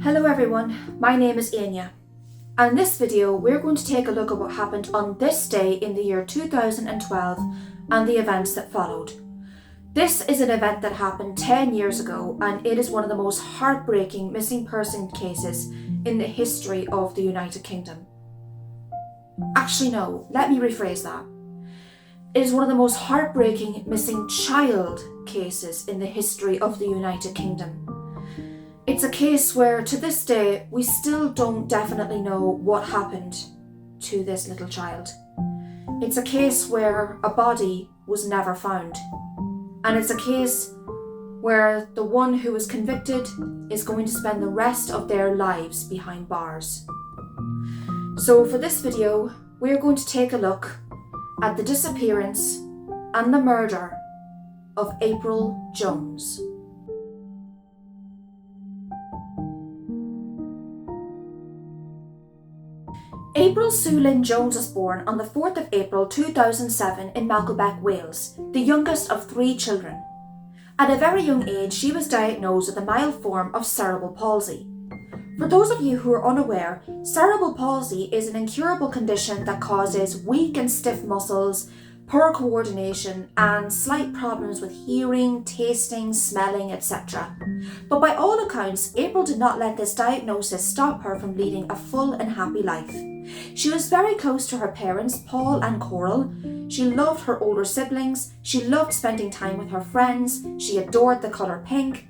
Hello everyone, my name is Anya, and in this video we're going to take a look at what happened on this day in the year 2012 and the events that followed. This is an event that happened 10 years ago, and it is one of the most heartbreaking missing person cases in the history of the United Kingdom. Actually no, let me rephrase that. It is one of the most heartbreaking missing child cases in the history of the United Kingdom. It's a case where, to this day, we still don't definitely know what happened to this little child. It's a case where a body was never found. And it's a case where the one who was convicted is going to spend the rest of their lives behind bars. So for this video, we're going to take a look at the disappearance and the murder of April Jones. April Sue Lynn Jones was born on the 4th of April 2007 in Malcolbeck, Wales, the youngest of 3 children. At a very young age, she was diagnosed with a mild form of cerebral palsy. For those of you who are unaware, cerebral palsy is an incurable condition that causes weak and stiff muscles, poor coordination, and slight problems with hearing, tasting, smelling, etc. But by all accounts, April did not let this diagnosis stop her from leading a full and happy life. She was very close to her parents, Paul and Coral. She loved her older siblings, she loved spending time with her friends, she adored the colour pink.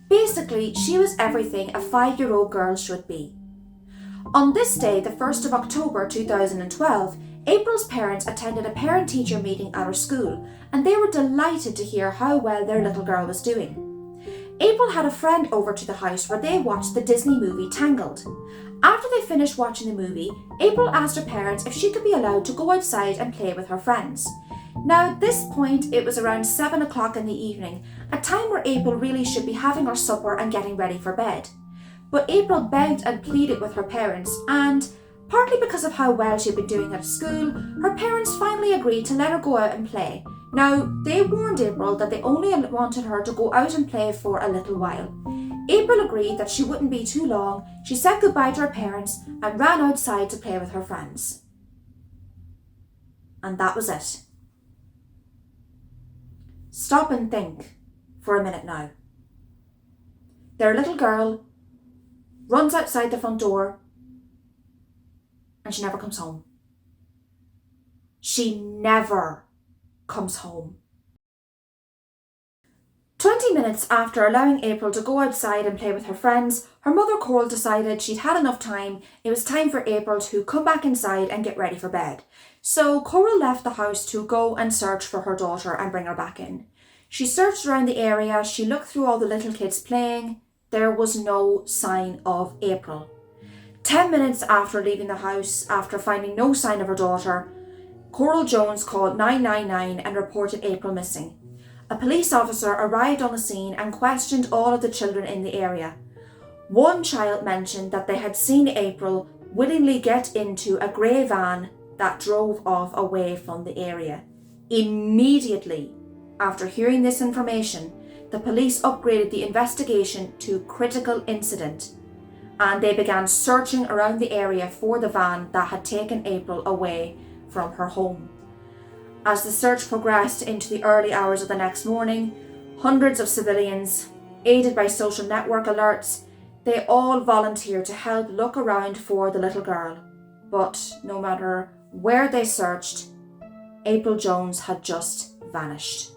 Basically, she was everything a 5-year-old girl should be. On this day, the 1st of October 2012, April's parents attended a parent-teacher meeting at her school, and they were delighted to hear how well their little girl was doing. April had a friend over to the house where they watched the Disney movie Tangled. After they finished watching the movie, April asked her parents if she could be allowed to go outside and play with her friends. Now at this point it was around 7 o'clock in the evening, a time where April really should be having her supper and getting ready for bed. But April begged and pleaded with her parents, and partly because of how well she'd been doing at school, her parents finally agreed to let her go out and play. Now, they warned April that they only wanted her to go out and play for a little while. April agreed that she wouldn't be too long. She said goodbye to her parents and ran outside to play with her friends. And that was it. Stop and think for a minute now. Their little girl runs outside the front door and she never comes home. She never comes home. 20 minutes after allowing April to go outside and play with her friends, her mother Coral decided she'd had enough time. It was time for April to come back inside and get ready for bed. So Coral left the house to go and search for her daughter and bring her back in. She searched around the area, she looked through all the little kids playing. There was no sign of April. 10 minutes after leaving the house, after finding no sign of her daughter, Coral Jones called 999 and reported April missing. A police officer arrived on the scene and questioned all of the children in the area. One child mentioned that they had seen April willingly get into a grey van that drove off away from the area. Immediately after hearing this information, the police upgraded the investigation to critical incident, and they began searching around the area for the van that had taken April away from her home. As the search progressed into the early hours of the next morning, hundreds of civilians, aided by social network alerts, they all volunteered to help look around for the little girl. But no matter where they searched, April Jones had just vanished.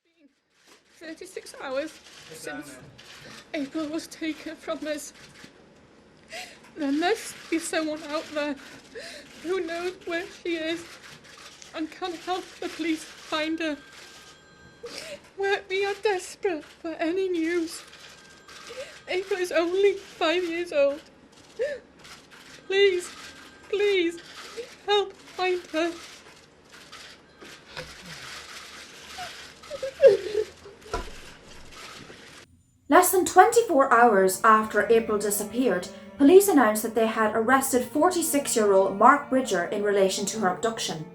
It's been 36 hours since April was taken from us. There must be someone out there who knows where she is and can help the police find her. We are desperate for any news. April is only 5 years old. Please, please, help find her. Less than 24 hours after April disappeared, police announced that they had arrested 46-year-old Mark Bridger in relation to her abduction.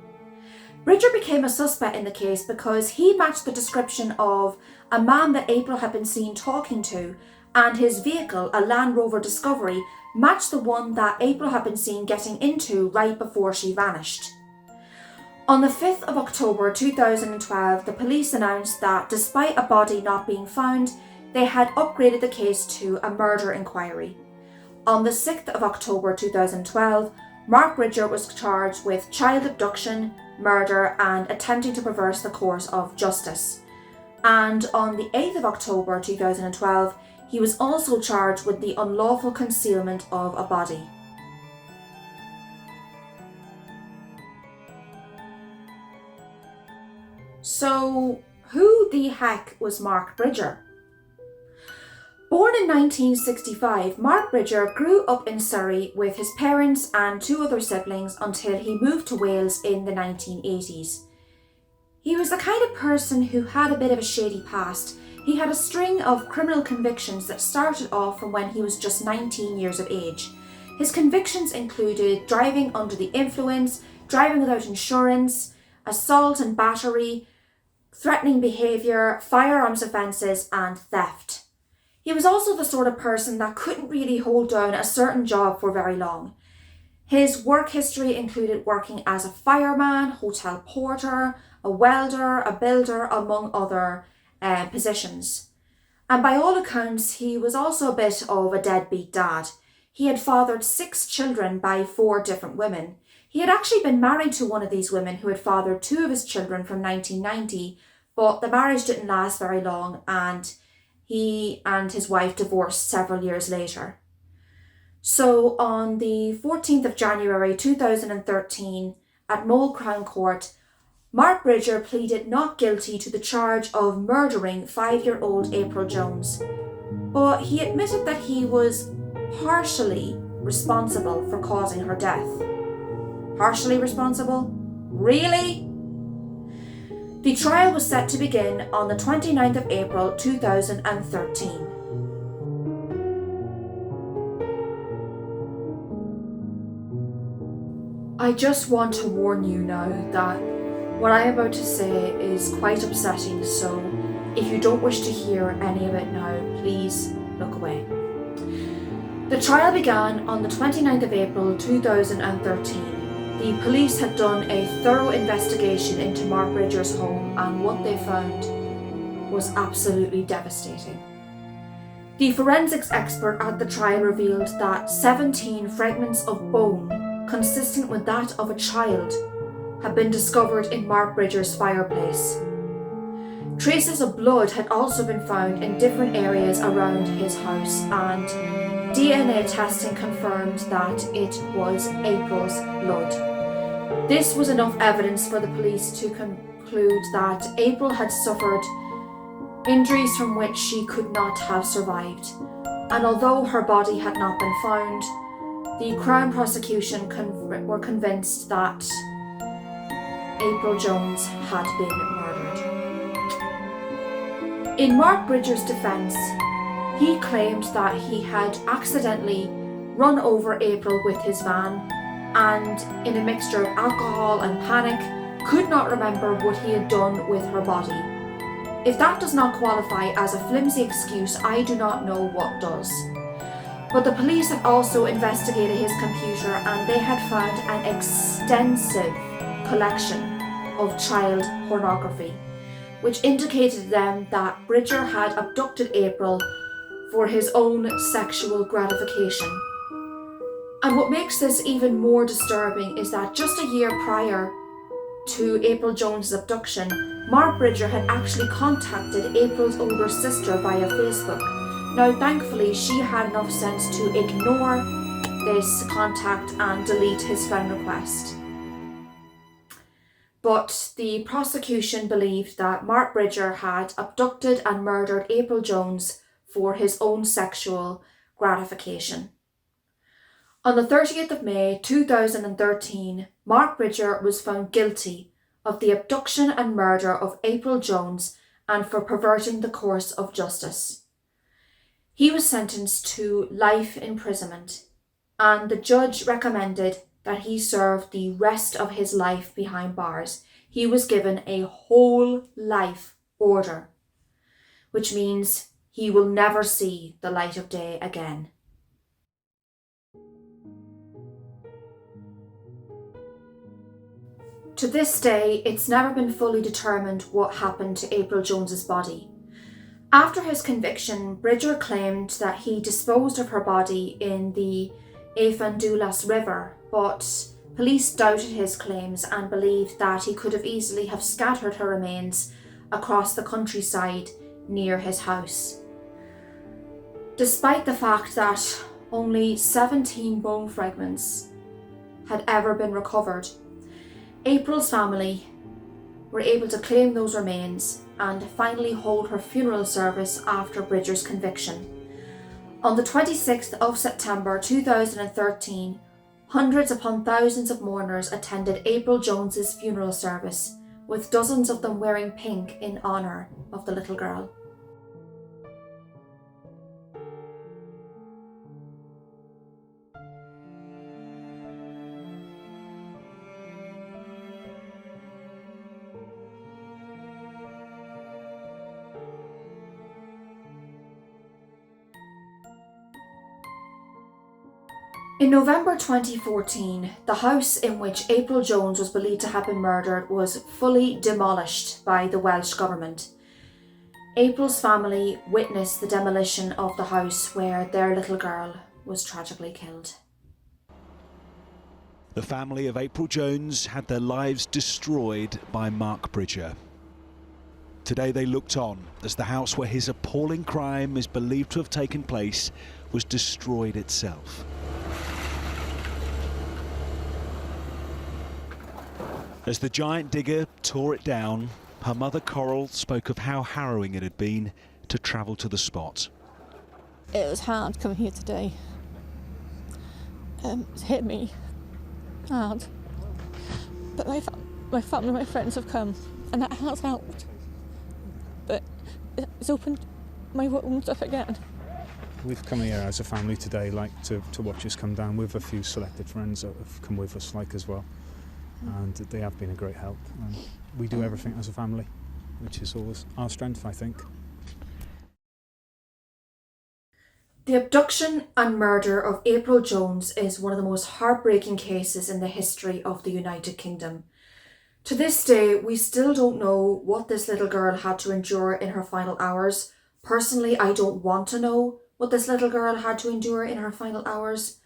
Bridger became a suspect in the case because he matched the description of a man that April had been seen talking to, and his vehicle, a Land Rover Discovery, matched the one that April had been seen getting into right before she vanished. On the 5th of October 2012, the police announced that despite a body not being found, they had upgraded the case to a murder inquiry. On the 6th of October 2012, Mark Bridger was charged with child abduction, murder, and attempting to pervert the course of justice. And on the 8th of October 2012, he was also charged with the unlawful concealment of a body. So, who the heck was Mark Bridger? Born in 1965, Mark Bridger grew up in Surrey with his parents and 2 other siblings until he moved to Wales in the 1980s. He was the kind of person who had a bit of a shady past. He had a string of criminal convictions that started off from when he was just 19 years of age. His convictions included driving under the influence, driving without insurance, assault and battery, threatening behaviour, firearms offences, and theft. He was also the sort of person that couldn't really hold down a certain job for very long. His work history included working as a fireman, hotel porter, a welder, a builder, among other positions. And by all accounts, he was also a bit of a deadbeat dad. He had fathered 6 children by 4 different women. He had actually been married to one of these women who had fathered 2 of his children from 1990, but the marriage didn't last very long, and he and his wife divorced several years later. So on the 14th of January 2013 at Mole Crown Court, Mark Bridger pleaded not guilty to the charge of murdering 5-year-old April Jones, but he admitted that he was partially responsible for causing her death. Partially responsible? Really? The trial was set to begin on the 29th of April 2013. I just want to warn you now that what I am about to say is quite upsetting, so if you don't wish to hear any of it now, please look away. The trial began on the 29th of April 2013. The police had done a thorough investigation into Mark Bridger's home, and what they found was absolutely devastating. The forensics expert at the trial revealed that 17 fragments of bone, consistent with that of a child, had been discovered in Mark Bridger's fireplace. Traces of blood had also been found in different areas around his house, and DNA testing confirmed that it was April's blood. This was enough evidence for the police to conclude that April had suffered injuries from which she could not have survived, and although her body had not been found, the Crown prosecution were convinced that April Jones had been murdered. In Mark Bridger's defence, he claimed that he had accidentally run over April with his van and, in a mixture of alcohol and panic, could not remember what he had done with her body. If that does not qualify as a flimsy excuse, I do not know what does. But the police had also investigated his computer, and they had found an extensive collection of child pornography, which indicated to them that Bridger had abducted April for his own sexual gratification. And what makes this even more disturbing is that just a year prior to April Jones' abduction, Mark Bridger had actually contacted April's older sister via Facebook. Now, thankfully, she had enough sense to ignore this contact and delete his friend request. But the prosecution believed that Mark Bridger had abducted and murdered April Jones for his own sexual gratification. On the 30th of May 2013, Mark Bridger was found guilty of the abduction and murder of April Jones and for perverting the course of justice. He was sentenced to life imprisonment, and the judge recommended that he served the rest of his life behind bars. He was given a whole life order, which means he will never see the light of day again. To this day, it's never been fully determined what happened to April Jones's body. After his conviction, Bridger claimed that he disposed of her body in the Afandulas River, but police doubted his claims and believed that he could have easily have scattered her remains across the countryside near his house. Despite the fact that only 17 bone fragments had ever been recovered, April's family were able to claim those remains and finally hold her funeral service after Bridger's conviction. On the 26th of September 2013, hundreds upon thousands of mourners attended April Jones's funeral service, with dozens of them wearing pink in honour of the little girl. In November 2014, the house in which April Jones was believed to have been murdered was fully demolished by the Welsh Government. April's family witnessed the demolition of the house where their little girl was tragically killed. The family of April Jones had their lives destroyed by Mark Bridger. Today they looked on as the house where his appalling crime is believed to have taken place was destroyed itself. As the giant digger tore it down, her mother Coral spoke of how harrowing it had been to travel to the spot. It was hard coming here today. It hit me hard. But my family, my friends have come, and that has helped. But it's opened my wounds up again. We've come here as a family today, to watch us come down with a few selected friends that have come with us, as well. And they have been a great help. And we do everything as a family, which is always our strength, I think. The abduction and murder of April Jones is one of the most heartbreaking cases in the history of the United Kingdom. To this day, we still don't know what this little girl had to endure in her final hours. Personally, I don't want to know what this little girl had to endure in her final hours.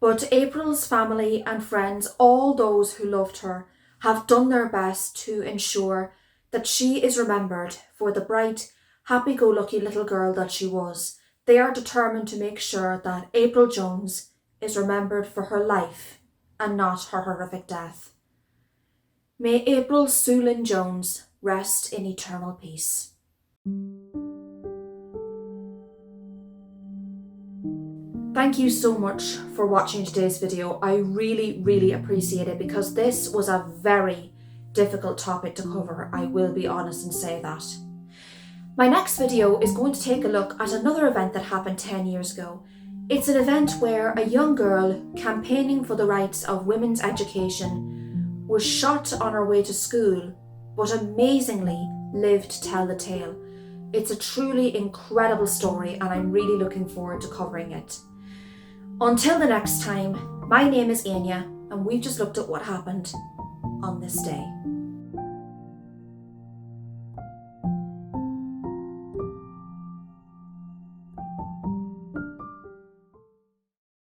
But April's family and friends, all those who loved her, have done their best to ensure that she is remembered for the bright, happy-go-lucky little girl that she was. They are determined to make sure that April Jones is remembered for her life and not her horrific death. May April Sue Lynn Jones rest in eternal peace. Thank you so much for watching today's video. I really appreciate it because this was a very difficult topic to cover. I will be honest and say that. My next video is going to take a look at another event that happened 10 years ago. It's an event where a young girl campaigning for the rights of women's education was shot on her way to school, but amazingly lived to tell the tale. It's a truly incredible story and I'm really looking forward to covering it. Until the next time, my name is Anya and we've just looked at what happened on this day.